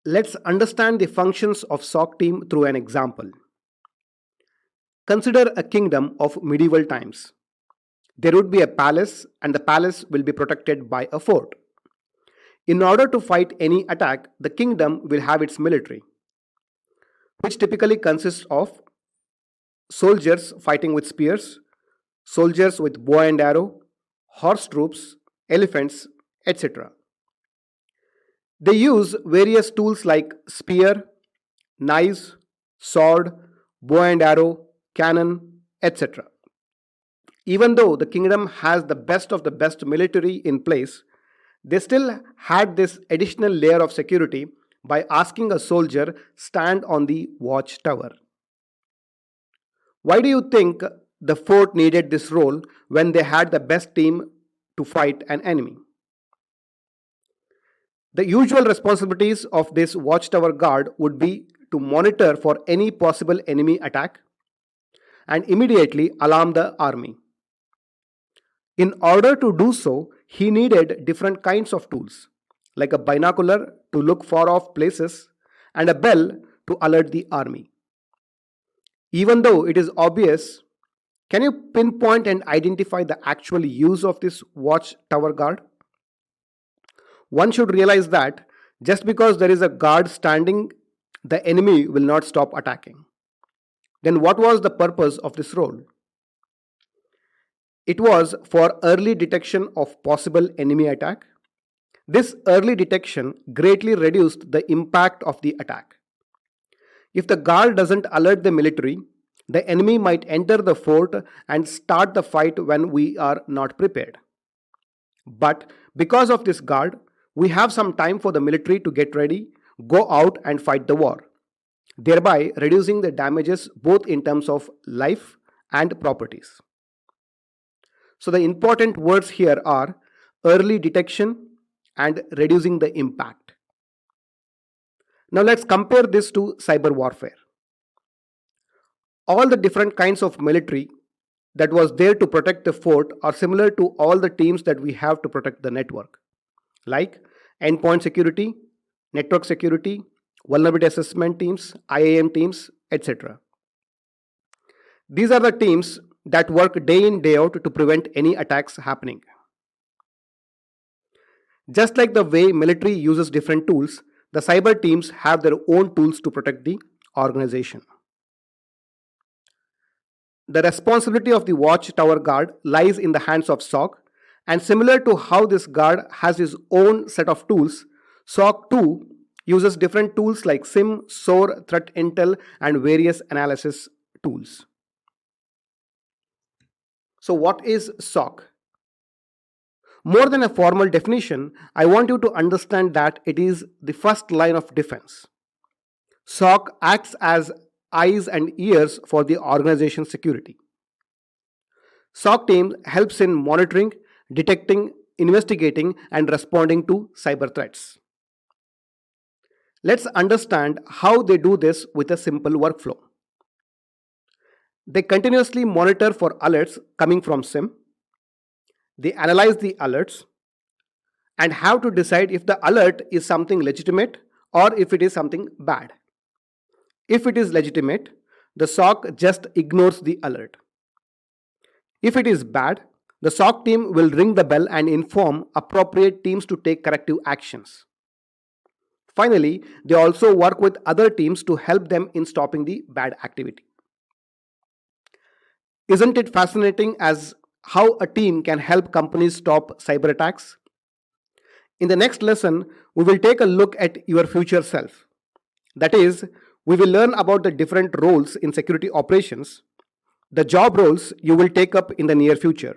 Let's understand the functions of SOC team through an example. Consider a kingdom of medieval times. There would be a palace, and the palace will be protected by a fort. In order to fight any attack, the kingdom will have its military, which typically consists of soldiers fighting with spears, soldiers with bow and arrow, horse troops, elephants, etc. They use various tools like spear, knives, sword, bow and arrow, cannon, etc. Even though the kingdom has the best of the best military in place, they still had this additional layer of security by asking a soldier stand on the watchtower. Why do you think the fort needed this role when they had the best team to fight an enemy? The usual responsibilities of this watchtower guard would be to monitor for any possible enemy attack and immediately alarm the army. In order to do so, he needed different kinds of tools, like a binocular to look far off places and a bell to alert the army. Even though it is obvious, can you pinpoint and identify the actual use of this watchtower guard? One should realize that just because there is a guard standing, the enemy will not stop attacking. Then, what was the purpose of this role? It was for early detection of possible enemy attack. This early detection greatly reduced the impact of the attack. If the guard doesn't alert the military, the enemy might enter the fort and start the fight when we are not prepared. But because of this guard, we have some time for the military to get ready, go out and fight the war, thereby reducing the damages both in terms of life and properties. So, the important words here are early detection and reducing the impact. Now, let's compare this to cyber warfare. All the different kinds of military that was there to protect the fort are similar to all the teams that we have to protect the network, like endpoint security, network security, vulnerability assessment teams, IAM teams, etc. These are the teams that work day in, day out to prevent any attacks happening. Just like the way military uses different tools, the cyber teams have their own tools to protect the organization. The responsibility of the watchtower guard lies in the hands of SOC, and similar to how this guard has his own set of tools, SOC 2 uses different tools like SIM, SOAR, threat intel, and various analysis tools. So, what is SOC? More than a formal definition, I want you to understand that it is the first line of defense. SOC acts as eyes and ears for the organization's security. SOC team helps in monitoring, detecting, investigating, and responding to cyber threats. Let's understand how they do this with a simple workflow. They continuously monitor for alerts coming from SIM. They analyze the alerts and have to decide if the alert is something legitimate or if it is something bad. If it is legitimate, the SOC just ignores the alert. If it is bad, the SOC team will ring the bell and inform appropriate teams to take corrective actions. Finally, they also work with other teams to help them in stopping the bad activity. Isn't it fascinating as how a team can help companies stop cyber attacks? In the next lesson, we will take a look at your future self. That is, we will learn about the different roles in security operations, the job roles you will take up in the near future.